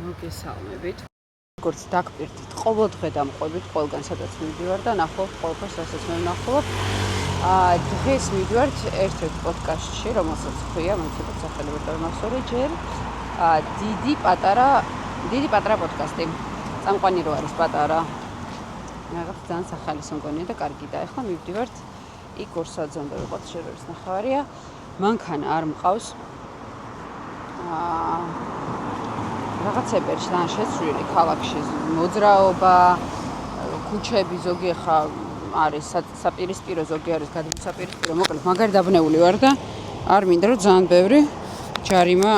მოგესალმებით. როგორც დაგპირდით, ყოველდღე დამყვებით ყველგან სადაც მივდივარ და ნახულობ ყველაფერს, რასაც მე ვნახულობ. დღეს მივდივართ ერთ-ერთ პოდკასტში, რომელსაც ქვია, მოცემ სახელი ვერ დავიმახსოვრე ჯერ. დიდი პატარა პოდკასტი. წამყვანი რო არის პატარა. რაღაც ძალიან სახალისო მგონია და კარგი და ახლა მივდივართ იქ ორსაძამდე ვიყავთ შერევის ნახევარია. მანქანა არ მყავს. რაღაცები ძალიან შეცვლილი ქალაქში, მოძრაობა, ქუჩები ზოგი ხა არის საპირისპირო, ზოგი არის გადმოსაპირისპირო, მოკლედ მაგარი დაბნეული ვარ და არ მინდა რომ ძალიან ბევრი ჯარიმა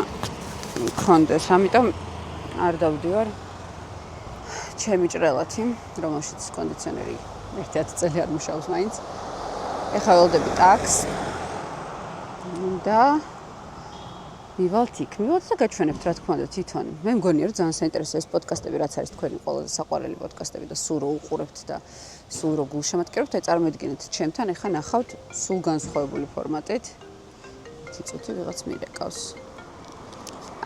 მქონდეს, ამიტომ არ დავდივარ ჩემი ჭრელათი, რომელშიც კონდიციონერი 1-10 წელი არ მუშაობს მაინც. ეხლა ველოდები ტაქს და მივალთ და გაჩვენებთ რა თქმა უნდა თვითონ. მე მგონია რომ ძალიან საინტერესოა ეს პოდკასტები, რაც არის თქვენი ყველაზე საყვარელი პოდკასტები და სულ რო უყურებთ და სულ რო გულშემატკივრებთ, აი წარმოიდგინეთ ჩემთან ეხლა ნახავთ სულ განსხვავებული ფორმატით. ციცუთი ვიღაც მირეკავს.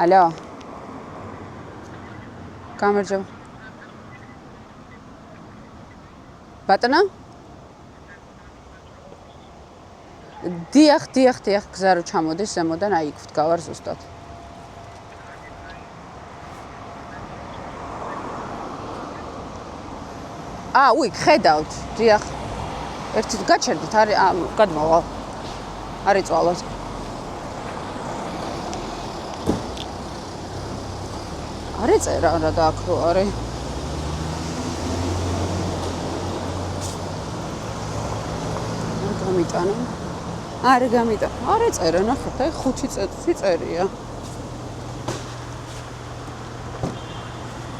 ალო. გამარჯობა. ბატონო? დიახ, გზა რო ჩამოდის ზემოდან, აი იქ ვდგავარ ზუსტად. უიქ ხედავთ, დიახ. ერთით გაჩერდით, გადმოვალ. არ იწვალოთ. არ ეწერა რა დააქრო არის. გამიტანო. არ ეწერა, ნახეთ, აი 5 წუთი წერია.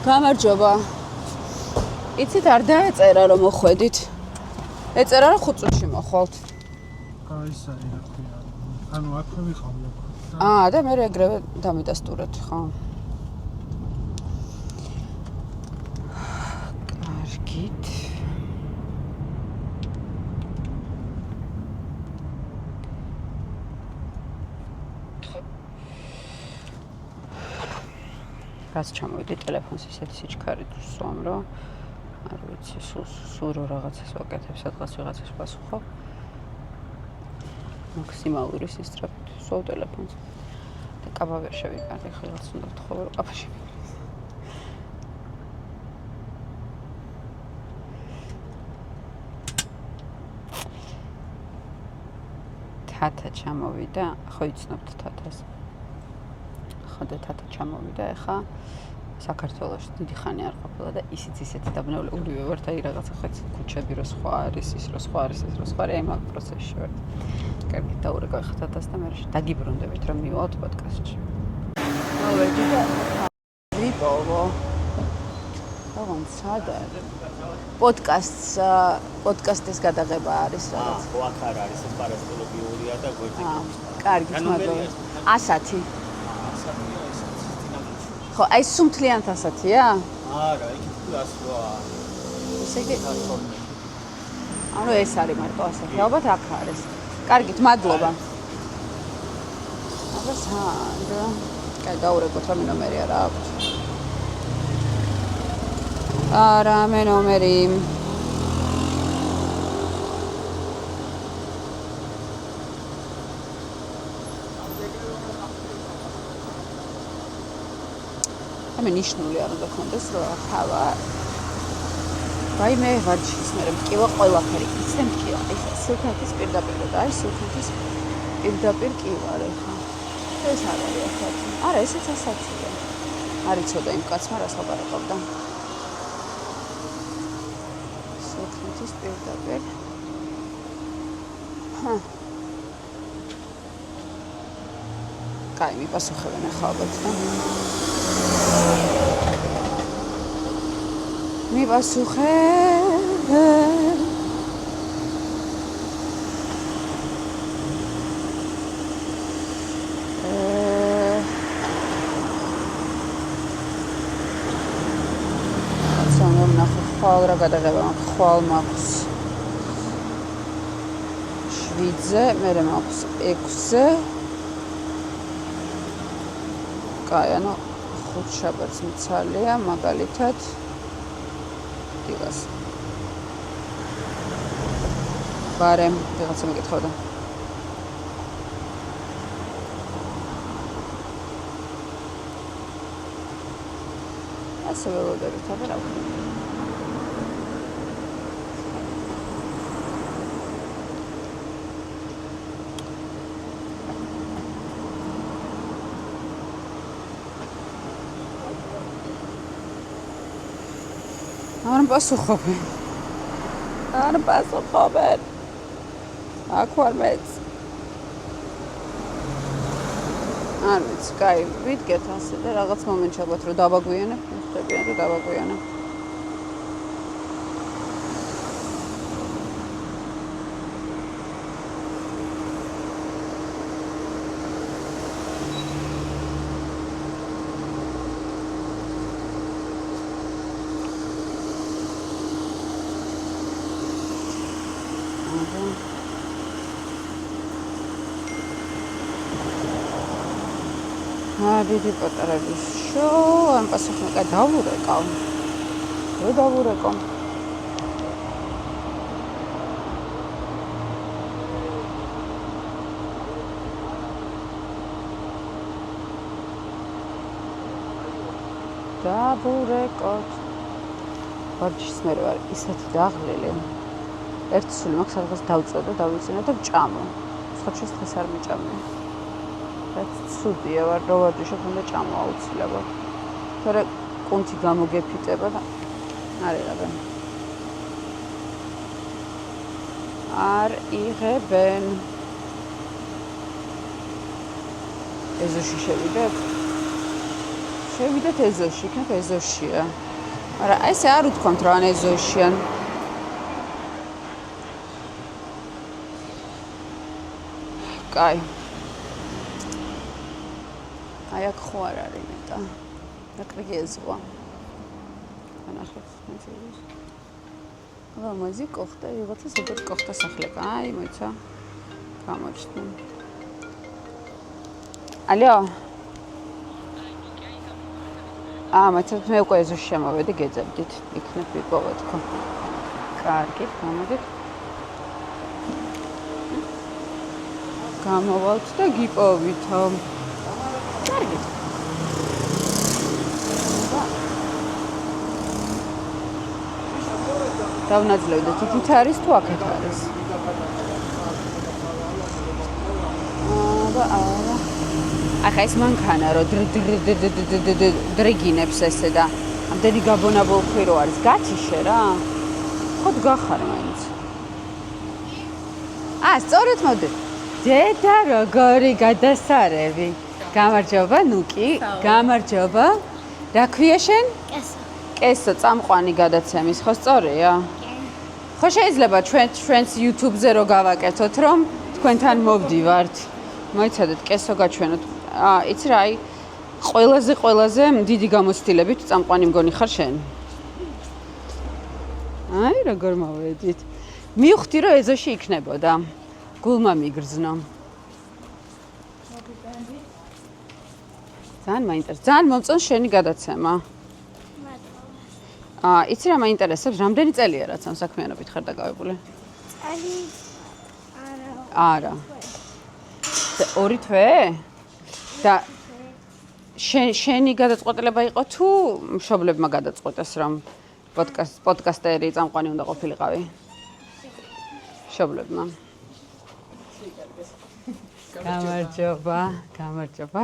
გამარჯობა. იცით არ დაეწერა რომ მოხვედით. ეწერა რომ 5 წუთში მოხვალთ. კაისარი რა ქვია. ანუ აქვე ვიყავი. და მე ეგრევე დამიტასტურეთ, ხო? კარგით. რაც ჩამოვიდი ტელეფონს ისეთი სიჩქარით ვსვამ, რომ არ ვიცი, სულ რო რაღაცას ვაკეთებ, სადღაც ვიღაცას ვასუხობ. მაქსიმალური სისწრაფით ვსვავ ტელეფონს. და კაბა ვერ შევიკარდი, ხელს უნდა ვთხოვო, რომ კაბა შევიკარდი. თათა ჩამოვიდა, ხო იცნობთ თათას. და თათა ჩამოვიდა ეხა საქართველოში დიდი ხანი არ ყოფილა და ისიც ისეთი დაბნეულები ვართ, აი რაღაცა ხეთ ქუჩები რო სხვა არის, ის რო სხვა არის, აი მაგ პროცესში ვარ. კარგი დაურეკავ ეხა თათას და მე დაგიბრუნდებით რომ მივალთ პოდკასტში. მოვედი და ვიპოვო. სად პოდკასტის გადაღება არის რაღაც. ხო, აქ არ არის, ეს პარასკოლოგიურია და გვერდით. კარგი, მადლობა. 100. ხო, აი სუმთლიანთ 100-ია? არა, იქ 100-ია. ესე იგი ანუ ეს არის მარტო 100. ალბათ აქ არის. კარგით, მადლობა. აბა სად? კაი, დაურეკოთ რა ნომერი არა აქვს. არა, მე ნომერი. მე ნიშნული არ უნდა კონდეს რა ხავა. აი მე ვარჯიშის მე მკივა ყველაფერი. იცი მკივა. ეს სულთეთის პირდაპირ და აი სულთეთის პირდაპირ კი ვარ ხა. ეს არ არის ახლა. არა, ესეც 100-ია. არ იცოდა იმ კაცმა რას ლაპარაკობდა. სულთეთის პირდაპირ. კაი, მიპასუხებენ ახლა ალბათ და მიპასუხებენ. სანამ ნახო ხვალ რა გადაღება მაქვს, ხვალ მაქვს 7-ზე, მერე მაქვს 6-ზე. კაი, ანუ ხუთშაბათს მიცალია მაგალითად დილას. ბარემ რაღაცა მეკითხავდა. ასე ველოდებით აღარ აქვს. არ პასუხობენ. აქ ვარ მეც. არ ვიცი, კაი, ვიდგეთ ასე და რაღაც მომენტში ალბათ რომ დავაგვიანებ, ხდებიან რომ დავაგვიანებ. დიდი პატარების შო, ამ პასუხმეკა დავურეკავ. რო დავურეკავ. დავურეკოთ. ვარჯიშს მე ვარ ისეთი დაღლილი. ერთ სული მაქვს რაღაც დავწვა და დავიწინო და ვჭამო. სხვაჩეს დღეს არ მიჭამე. ცუდია ვარ რო ვარჯიშობ უნდა ჭამო აუცილებლად. თორე კუნთი გამოგეფიტება და არ იღებენ. არ იღებენ. ეზოში შევიდეთ? შევიდეთ ეზოში, იქნებ ეზოშია. მაგრამ აი ესე არ უთქვამთ რომ ან ეზოშიან. კაი. აი აქ ხო არ არის მეტა. ნაკლები ეზღვა. განახეთ მეძებს. აბა მოზი კოხტა, ვიღაცა ზოგადად კოხტა სახლება. აი მოიცა. გამოჩნდა. ალო. მაცად მე უკვე ეზოში შემოვედი, გეძებდით. იქნებ ვიპოვო თქო. კარგი, გამოდით. გამოვალთ და გიპოვითო. კარგი. დავნაძლევდეთ, იქით არის თუ აქეთ არის? არა. ახლა ეს მანქანა რო დრიგინებს ესე და ამდენი გაბონაბოლქვი რო არის, გათიშე რა. ხოდ გახარ მაინც. სწორედ მოდი. დედა როგორი გადასარევი. გამარჯობა, ნუკი. გამარჯობა. რა ქვია შენ? კესო. კესო, წამყვანი გადაცემის, ხო სწორია? ხო შეიძლება ჩვენს YouTube-ზე რო გავაკეთოთ, რომ თქვენთან მოვდივართ. მოიცადეთ, კესო გაჩვენოთ. იცი რა, აი ყველაზე დიდი გამოცდილებით წამყვანი მგონი ხარ შენ. აი როგორ მოვედით. მივხვდი რომ ეზოში იქნებოდა. გულმა მიგრძნო. ძალიან მაინტერესებს. ძალიან მომწონს შენი გადაცემა. იცი რა მაინტერესებს, რამდენი წელია რაც ამ საქმიანობით ხარ დაკავებული? წელი არა. ორი თვე? და შენი გადაწყვეტილება იყო თუ მშობლებმა გადაწყვეტეს რომ პოდკასტერი წამყვანი უნდა ყოფილიყავი? მშობლებმა. გამარჯობა.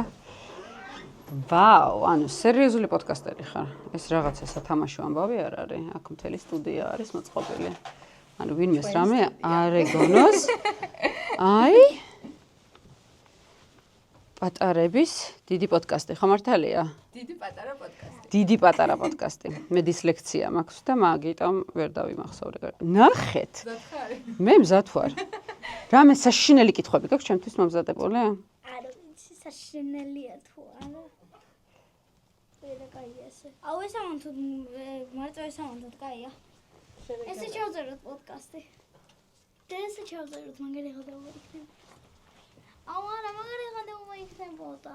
ვაუ, ანუ სერიოზული პოდკასტერი ხარ. ეს რაღაცა სათამაშო ამბავი არ არის. აქ მთელი სტუდია არის მოწყობილი. ანუ ვინმეს რამე არ ეგონოს. აი პატარების დიდი პოდკასტი, ხო მართალია? დიდი პატარა პოდკასტი. მე დისლექცია მაქვს და მაგიტომ ვერ დავიმახსოვრე. ნახეთ. მე მზად ვარ. რამე საშინელი კითხვები გაქვს ჩემთვის მომზადებული? არა, საშინელია თუ არა. ვერა კაია ესე. აუ ეს ამონთო მარტო ეს ამონთო კაია. ესე ჩავწეროთ პოდკასტი. ესე ჩავწეროთ მაგარი ხდება იქნება. აუ არა, მაგარი ხდება იქნებოდა.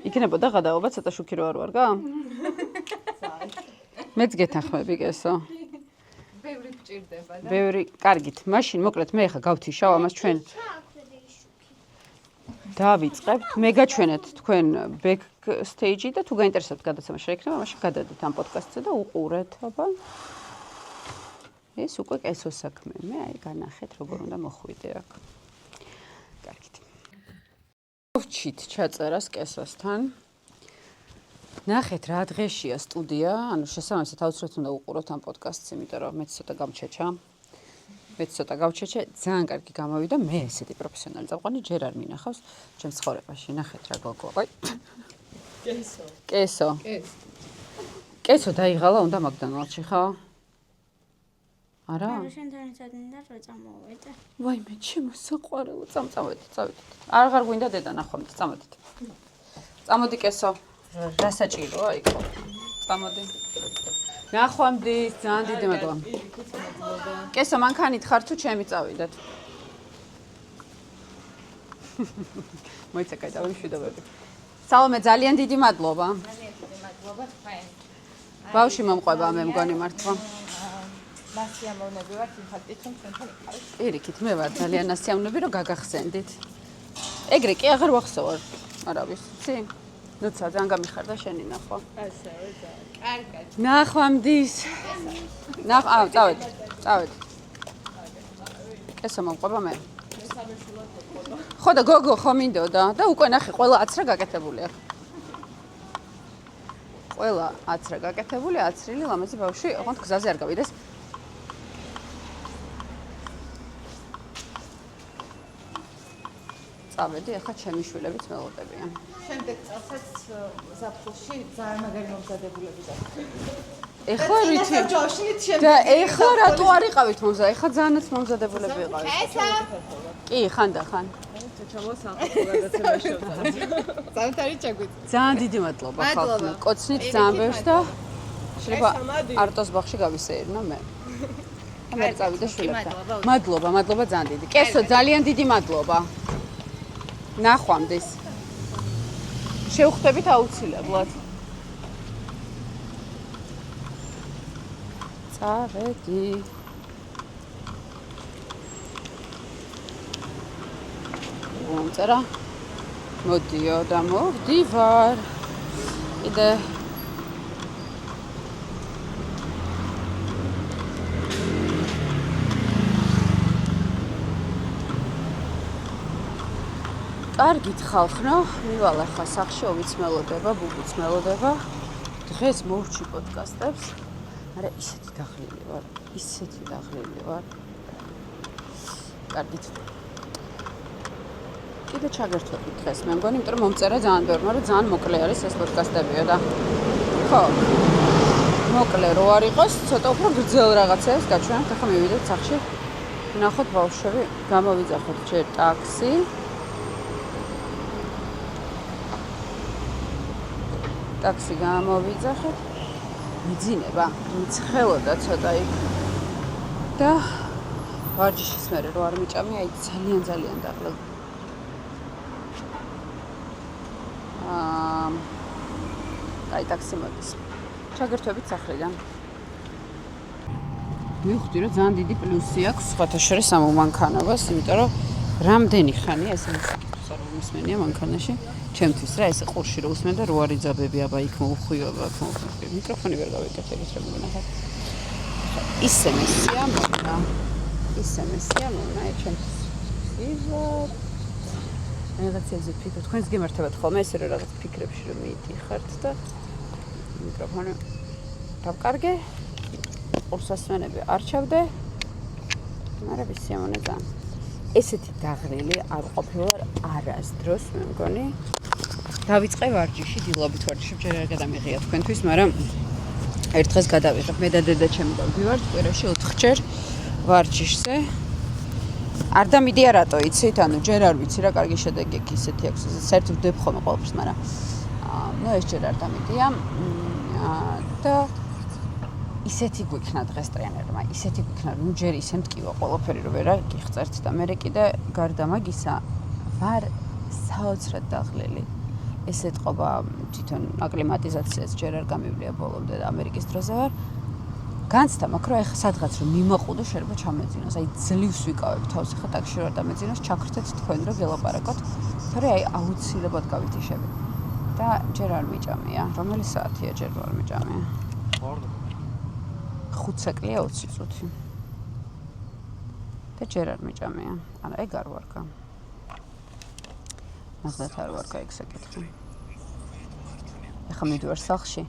იქნებოდა გადაობა ცოტა შუქი რო არ ვარგა? მეც გეთანხმები კესო. ბევრი გჭირდება და ბევრი, კარგით. მაშინ მოკლედ მე ხა გავთიშავ ამას ჩვენ. დავიწყებთ. მე გაჩვენეთ თქვენ back stage-ი და თუ გაინტერესებთ გადაცემა შეექნება, მაშინ გადადეთ ამ პოდკასტზე და უყურეთ, აბა. ეს უკვე კესო საქმე. მე აი განახეთ როგორ უნდა მოხვიდე აქ. კარგით. ვჩით ჩაწერას კესოსთან. ნახეთ რა დღეშია სტუდია, ანუ შესაბამისად აუცილებლად უნდა უყუროთ ამ პოდკასტს, იმიტომ რომ მეც ცოტა გავჩეჩა, ძალიან კარგი გამოვიდა, მე ესეთი პროფესიონალი წამყვანი ჯერ არ მინახავს ჩემს ცხოვრებაში. ნახეთ რა გოგო. აი. კესო. კესო დაიღალა უნდა მაგდანალდში, ხო? არა? შენთან ერთად მინდა რომ წამოვიდე. ვაიმე, ჩემო საყვარელო, წავედით. აღარ გვინდა დედა ნახვამდის, წამოდით. წამოდი კესო. რა საჭიროა იქო? წამოდი. ნახვამდის, ძალიან დიდი მადლობა. კესო, მანქანით ხარ თუ ჩემი წავიდეთ? მოიცეკაი და ვიმშვიდობები. სალომე, ძალიან დიდი მადლობა. ძალიან დიდი მადლობა თქვენ. ბავში მომყვება მე მგონი მართლა. მასიამოვნები ვართ იმ ფაქტით, რომ თქვენთან იყავით. პირიქით, მე ვარ ძალიან ასიამოვნები, რომ გაგახსენდით. ეგრე კი აღარ ვახსოვარ. არავის, იცი? ნუცა, ძალიან გამიხარდა შენი ნახვა. ასევე ძალიან. კარგად. ნახვამდის. წავედი. კესო მომყვება მე. ხო და გოგო ხო მინდოდა და უკვე ნახე, ყველა აცრა გაკეთებული აქვს. ყველა აცრა გაკეთებული, აცრილი ლამაზი ბავშვი, ოღონდ გზაზე არ გავიდეს. წავედი, ახლა ჩემი შვილებიც მელოდებიან. შემდეგ წელსაც ზაფხულში ძალიან მაგარი მომზადებულები დაგვიწყდა. ეხლა რითი? და ეხლა რატო არ იყავით მომზადებული? ეხლა ძალიანაც მომზადებულები იყავით. კი, ხან. ძალიან დიდი მადლობა ხალხო. კოცნით ძალიან ბევრს და შეიძლება არტოს ბაღში გავისეირნო მე. მე წავიდე შვილებთან. მადლობა ძალიან დიდი. კესო, ძალიან დიდი მადლობა. ნახვამდის. შევხვდებით აუცილებლად. წავედი. მომწერა. მოდიო და მოვდივარ. კიდე კარგით ხალხო, მივალ ახლა სახში, ოვიც მელოდება, ბუბიც მელოდება. დღეს მოვჭი პოდკასტებს. არა, ისეთი დაღლილი ვარ. კარგით. კიდე ჩაგერთვები დღეს, მე მგონი, იმიტომ რომ მომწერა ძალიან ბევრმა, რომ ძალიან მოკლე არის ეს პოდკასტებიო და ხო. მოკლე რო არ იყოს, ცოტა უფრო გრძელ რაღაცებს გაჩვენებთ, ახლა მივიდეთ სახში. ვნახოთ ბავშვები, გამოვიძახოთ ჯერ ტაქსი. ტაქსი გამოვიძახეთ. მიძინება, მცხელოდა ცოტა იქ. და ვარჯიშის მერე რო არ მიჭამი, აი ძალიან დაღლილ. აი ტაქსი მოდის. ჩაგერთვებით სახლიდან. მივხვდი რომ ძალიან დიდი პლუსი აქვს სხვათა შორის ამ მანქანებას, იმიტომ რომ რამდენი ხანია ეს მსმენია მანქანაში. ჩემთვის რა ესე ყურში რო უსმენ და რო არ იძაბები აბა იქ მოუხვიობა აქ მოუხვი. მიკროფონი ვერ გავიკეთებ ის რა მოგონახავ. ისე მესია მონა. აი ჩემთვის. იზოთ. რაღაცებზე ფიქრობ, თქვენს გემართებათ ხოლმე ესე რომ რაღაც ფიქრებში რომ მიიტიხართ და მიკროფონი დავკარგე. ყურსასმენები არ ჩავდე. მაგრამ ისიამოვნე ძალიან. ესეთი დაღლილი არ ყოფილა არასდროს, მე მგონი. დავიწყე ვარჯიში, დილობით ვარჯიში, ჯერ არ გადამიღია თქვენთვის, მაგრამ ერთ დღეს გადავიღებ. მე და დედა ჩემი დავდივართ კვირაში 4-ჯერ ვარჯიშზე. არ დამიდია რატო იცით, ანუ ჯერ არ ვიცი რა კარგი შედეგი აქვს ისეთი აქვს. საერთოდ ვდებ ხოლმე ყოველთვის, მაგრამ ეს ჯერ არ დამიდია. და ისეთი გვიქნა დღეს ტრენერმა, ისეთი გვიქნა, რომ ჯერ ისე მტკივა ყველაფერი, რომ ვერ გიხწერთ და მე კიდე გარდა მაგისა ვარ საოცრად დაღლილი. ეს ეთყობა თვითონ აკლიმატიზაციას ჯერ არ გამივლია ბოლომდე და ამერიკის დროზე ვარ. განცდა მაქვს, რომ ეხა სადღაც რომ მიმაყუდო შეიძლება ჩამეძინოს. აი ძლივს ვიკავებ თავს, ეხა ტაქსში ვარ დამეძინოს, ჩაქრთეთ თქვენ რომ გელაპარაკოთ. თორე აი აუცილებლად გავითიშები. და ჯერ არ მიჭამია. რომელი საათია ჯერ არ მიჭამია? 5 საკლია 20 წუთი. და ჯერ არ მიჭამია. არა, ეგ არ ვარგა. ნახეთ არ ვარგა ეგ საკითხი. ეხა მივდივარ სახლში.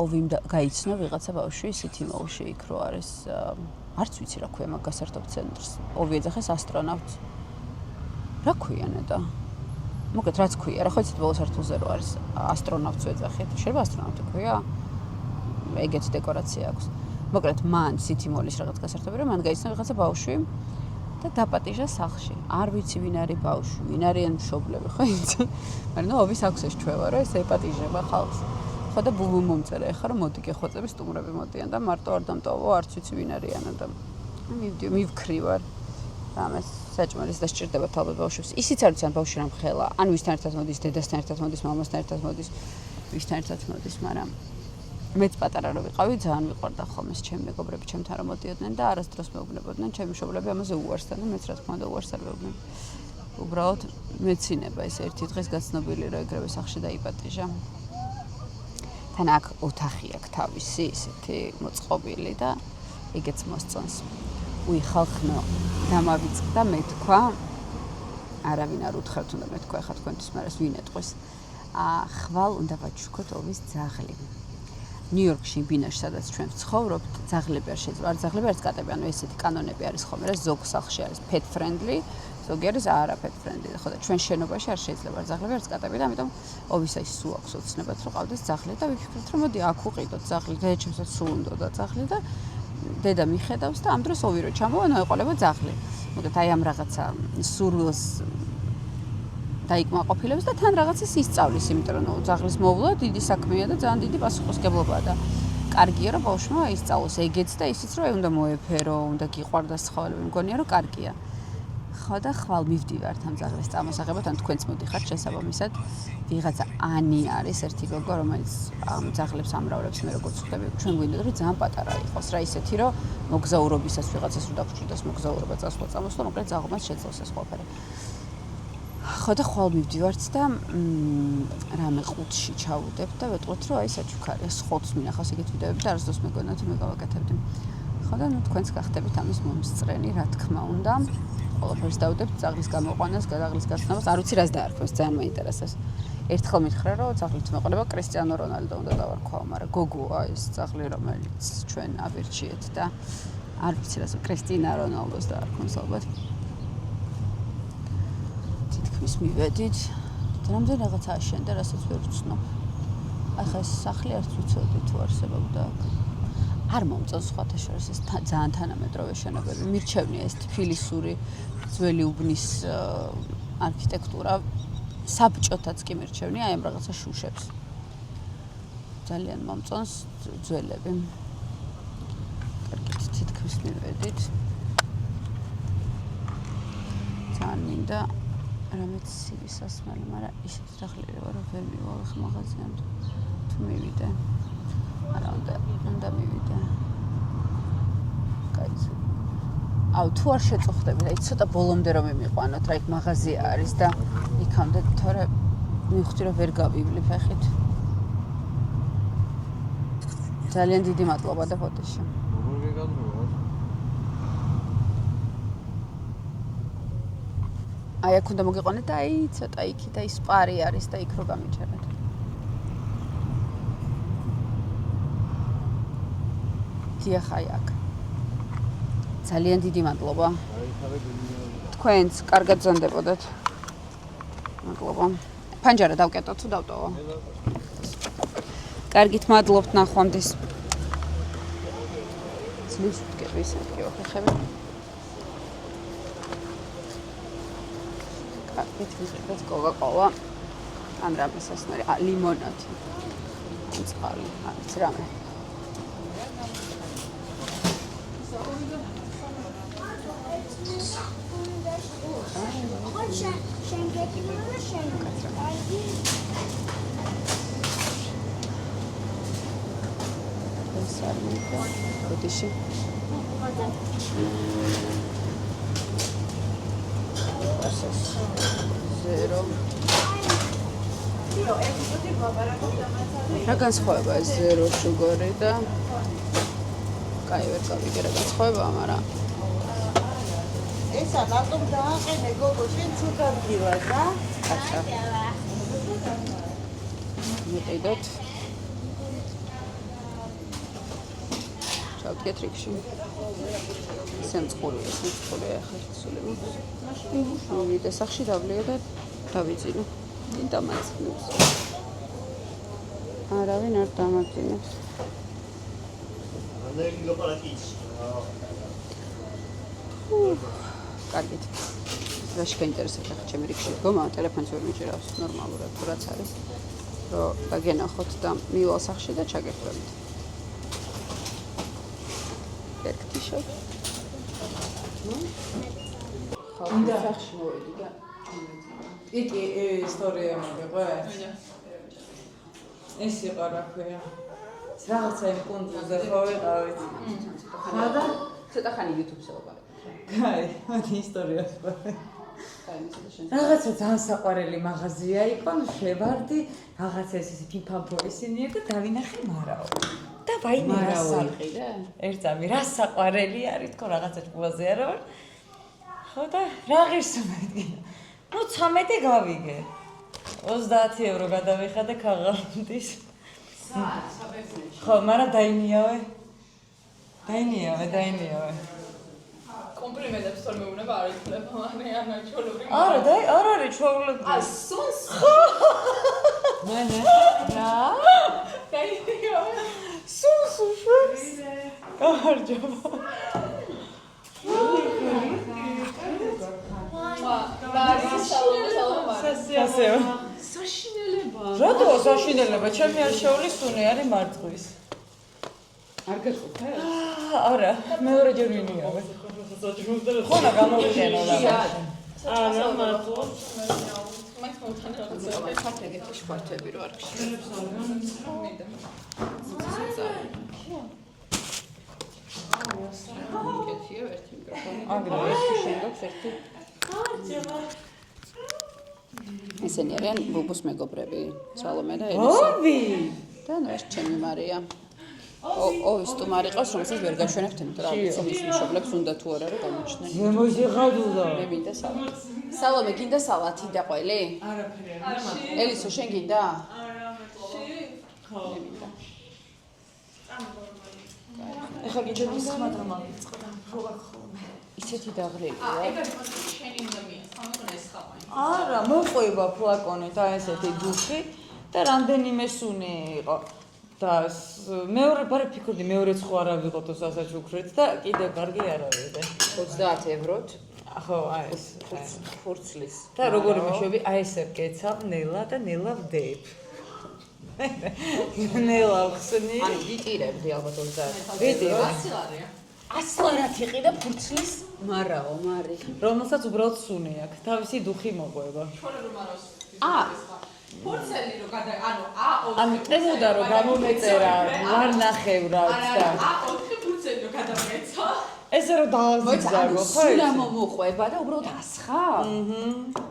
ოვიმ გაიცნო ვიღაცა ბავშვი ისეთი მოუში იქ რო არის არც ვიცი რა ქვია მაგ გასართობ ცენტრს. ოვი ეძახეს ასტრონავტს. რა ქვიანა და? მოგეთ რაც ქვია, რა ხო იცით ბოლო სართულზე რო არის ასტრონავტს ეძახეთ. შეიძლება ასტრონავტი ქვია? ეგეთი დეკორაცია აქვს. მოკლედ მან სითიმოლის რაღაც გასართობი რომ მან გაიცნო ვიღაცა ბავშვი და დაპატიჟა სახლში. არ ვიცი ვინ არის ბავშვი, ვინ არიან მშობლები, ხო იცი? მაგრამ ნუ ოვის აქვს ეს ჩვევა რომ ეს ეპატიჟება ხალხს. ხო და ბუბუ მომწერა ეხა რომ მოდი გეხოცები სტუმრები მოდიან და მარტო არ დამტოვო არც ვიცი ვინ არიანა და მივქრი ვარ. რამეს საჭმელის და სჭირდებათ ალბათ ბავშვებს. ისიც არ ვიცი ან ბავშვი რამ ხელა, ან ვისთან ერთად მოდის, დედასთან ერთად მოდის, მამასთან ერთად მოდის, ვისთან ერთად მოდის, მაგრამ მეც პატარა რო ვიყავი, ძალიან მიყვარდა ხოლმე ჩემი მეგობრები ჩემთან რომ მოდიოდნენ და არასდროს მეუბნებოდნენ, ჩემი მშობლები ამაზე უარსთან და მეც რა თქმა უნდა უარს არ ვეუბნები. უბრალოდ მეცინება ეს ერთი დღეს გაცნობილი რომ ეგრევე სახლში დაიპატიჟა. თან აქ ოთახი აქვს თავისი ისეთი მოწყობილი და ეგეც მოსწონს. უიხალხნო დამავიწყდა მეთქვა. არავინ არ უთხრათ უნდა მეთქვა ახლა თქვენთვის, მაგრამ ვინ ეტყვის. ხვალ უნდა ვაჩუქოთ ოვის ძაღლი. ნიუ-იორკში ბინაში სადაც ჩვენ ვცხოვრობთ, ძაღლები არ შეიძლება, არ ძაღლები არც კატები, ანუ ესეთი კანონები არის ხოლმე, რა ზოგ სახლში არის pet friendly, ზოგი არის არა pet friendly. ხო და ჩვენ შენობაში არ შეიძლება ძაღლები არც კატები და ამიტომ ოვისა ის სულ აქვს ოცნებად რომ ყავდეს ძაღლი და ვიფიქრეთ რომ მოდი აქ უყიდოთ ძაღლი, დედაჩემსაც სულ უნდა ძაღლი და დედა მიხედავს და ამ დროს ოვი რო ჩამოვა, ნუ ეყოლება ძაღლი. მოგეთ აი ამ რაღაცა სურვილს დაიკმაყოფილებს და თან რაღაცას ისწავლის, იმიტომ რომ ძაღლის მოვლა დიდი საქმეა და ძალიან დიდი პასუხისმგებლობაა და კარგია რომ ბავშვმა ისწავლოს ეგეც და ისიც რომ უნდა მოეფერო, უნდა გიყვარდეს ცხოველები, მგონია რომ კარგია. ხო და ხვალ მივდივართ ამ ძაღლის წამოსაღებად, ან თქვენც მოდიხართ შესაბამისად. ვიღაცა ანი არის ერთი გოგო, რომელიც ამ ძაღლებს ამრავლებს, მე როგორც ხვდები, ჩვენ გვინდოდა რომ ძალიან პატარა იყოს, რა ისეთი რომ მოგზაურობისას ვიღაცას რომ დაგჭირდეს მოგზაურობა წასვლა წამოსვლა, მოკლედ ძაღლმაც შეძლოს ეს ყველაფერი. ხო და ხვალ მივდივართ და რამე ყუთში ჩავუდებთ და ვეტყვით რომ აი საჩუქარი ხოთს მინახავს ეგეთ ვიდეოები და არასდროს მეგონა თუ მე გავაკეთებდი. ხო და ნუ თქვენც გახდებით ამის მომსწრენი, რა თქმა უნდა. ყველაფერს დავუდებთ ძაღლის გამოყვანას, ძაღლის გაცნობას, არ ვიცი რას დაარქვეს, ძალიან მაინტერესებს. ერთხელ მითხრა რომ ძაღლით მეყოდება კრისტიანო რონალდო უნდა დავარქვაო, მაგრამ გოგოა ეს ძაღლი რომელიც ჩვენ ავირჩიეთ და არ ვიცი რას კრისტინა რონალდოს დაარქვეს ალბათ. თითქმის მივედით და რამდენი რაღაცა აშენდა, რასაც ვერ ვცნობ. ახლა ეს სახლი არც ვიცოდი თუ არსებობდა აქ. არ მომწონს სხვათა შორის ეს ძალიან თანამედროვე შენობები. მირჩევნია ეს თბილისური ძველი უბნის არქიტექტურა. საბჭოთაც კი მირჩევნია აი ამ რაღაცა შუშებს. ძალიან მომწონს ძველები. კარგით, თითქმის მივედით. ძალიან მინდა რამეც სივის სასმელი, მაგრამ ისეთი დახლილი ვარ, რომ ვერ მივალ ხ მაღაზიამდე. თუ მივიდე. არა, უნდა მივიდე. კაი. აუ, თუ არ შეწუხდები, აი ცოტა ბოლომდე რომ მიმიყვანოთ, რა იქ მაღაზია არის და იქამდე, თორე მივხვდი რომ ვერ გავივლი ფეხით. ძალიან დიდი მადლობა და ფოტოში. როგორ გეგადროა? აი აქ უნდა მოგიყვანეთ და აი ცოტა იქით და ის პარი არის და იქ რო გამიჩერეთ. დიახ, აი აქ. ძალიან დიდი მადლობა. თქვენც კარგად ზონდებოდეთ. მადლობა. ფანჯარა დავკეტო თუ დავტოვო? კარგით, მადლობთ ნახვამდის. ძლივს ვდგები ისეთი ხეხები. კარგით, ვიღებთ კოკა-კოლა. ან რამე სასმელი, ლიმონადი. ან წყალი, არც რამე. შენ გეკითხა და შენ კარგი. ეს არ მიყვა. ოდიში. ზერო. რა განსხვავება ეს ზერო შუგარი და კაი ვერ გავიგე რა განსხვავება, მაგრამ ესა რატომ დააყენე გოგო შენ ცუდ ადგილას რა? კაცა. მეტიდოთ. ჩავდგეთ რიგში. სემწყურია, ახლა სული მოხს. მოვიდე სახში დავლია და დავიძინო. ინტამაცნებს. არავინ არ დამაძინებს. კარგით. რაში გაინტერესებთ ახლა ჩემი რიგში დგომა, ტელეფონს ვერ მიჭირავს ნორმალურად, თუ რაც არის. რომ გაგენახოთ და მივალ სახში და ჩაგერთვებით. ერთიშო. ხალხი სახში მოვიდი და იკი ისტორია მოგეყვე? ეს იყო რა ქვია. რაღაცა იმ კუნძულზე ხო ვიყავით. და ცოტა ხანი YouTube-ზე ვიყავ. კაი, მოდი ისტორიას ვიყავ. კაი, მისადა შენ. რაღაცა ძალიან საყვარელი მაღაზია იყო, შევარდი, რაღაცა ეს ფიფამფო ისინი და დავინახე მარაო. და ვაი მარაო იყიდე? ერთამი რა საყვარელი არის თქო რაღაცა ჭკუაზე არა ვარ. ხო და რა ღირსო მეთქი. ნუ 13 გავიგე. 30 евро გადავიხადე ქაღალდის. ხო, მაგრამ დაინიავე. კომპლიმენტებს თორე მეუბნება არ იცლება მანე ჩოლური. არა, არ არის ჩოლური. სუნს. მანე. რა? დაინიავე. სუნს უშვებს. გამარჯობა. სასიამოვნო. საშინელება. რატო საშინელება? ჩემი არ შეულის სუნი არის მარწყვის. არ გაწუხე? არა, მეორე ჯერ ვინიავე. ხონა გამოვიყენო რა. არა, მართლა. მაინც მოვთანე რაღაცა. ხართ ეგეთი შფართები რო არ გიშ. კეთია ერთი მიკროფონი. აგრე ერთი შენდობს ერთი. ესენი არიან ბუბუს მეგობრები, სალომე და ელისა. ოვი! და ნუ ეს ჩემი მარია. ოი სტუმარი ყავს, რომელსაც ვერ გაჩვენებთ, იმიტომ რომ ის მშობლებს უნდა თუ არა რომ გამოჩნდნენ. შემოიღადულა. მე მინდა სალათი. სალომე, გინდა სალათი და ყველი? არაფერი არ მაქვს. ელისო, შენ გინდა? არა, ხო. მე მინდა. ეხლა გიჩვენე სხვა დამავიწყდა. როგორ ხოლმე. ისეთი დაღლილია. ეგ არის შენი უნდა მიესწავლო ეს ხავაი. არა, მოყვება ფლაკონით აი ესეთი დუხი და რამდენიმე სუნი იყო. და მეორე ბარე ფიქრობდი მეორეც ხო არა ვიყოთ სასაჩუქრით და კიდე კარგი არ ავიდე. 30 ევროთ. ხო, აი ეს ფურცლის. და როგორი მეშვები, აი ესე ვკეცავ ნელა და ნელა ვდებ. ნელა ხსნი. ანუ ვიტირებდი ალბათ 30. ვიტირებ. 100 ლარია. 100 ლარად იყიდა ფურცლის მარაო, მარი. რომელსაც უბრალოდ სუნი აქვს. თავისი დუხი მოყვება. ჩოლე რომ არას. ფურცელი რო ანუ წემოდა რომ გამომეწერა ვარნახევრად და A4 ფურცელი რო გადამეცა. ესე რომ დააზიზაგო, ხო? სულა მომოყვება და უბრალოდ ასხა?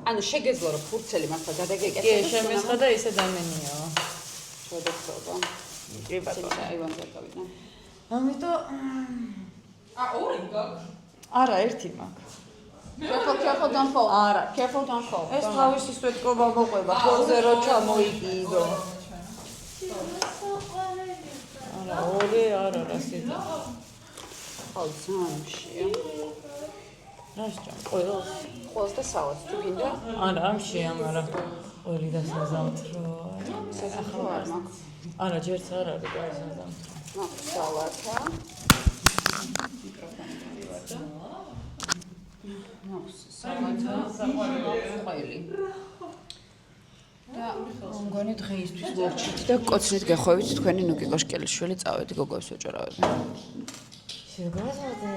ანუ შეგეძლო რომ ფურცელი მართლა გადაგეკეთე. კი, შემესხა და ისე დამენიაო. შედეცობა. კი ბატონო. აივანზე გავიდა. ამიტომ ორი გაქვს. არა, ერთი მაქვს. Careful, don't fall. არა. Careful, don't fall. ეს თავისი სვეტკობა მოყვება, ხოლზე რო ჩამოიგიდო. არა, ორი არა რა სიტყვა. ხალხანშია. რაშჭა? ყველს. ყველს და სალათს თუ გინდა? არა, ამშია, მაგრამ ყველი და საზამთრო. სახალხო არ მაქვს. არა, ჯერც არ არის ყველა საზამთრო. მაქვს სალათა. მიკროფონი მივარ და მაქვს სალათა, ყველი. და მგონი დღეისთვის მოვჩით და კოცნით გეხვევით თქვენი ნუკი კოშკელიშვილი წავედი გოგოს ვეჭერავები. შეგაზრდე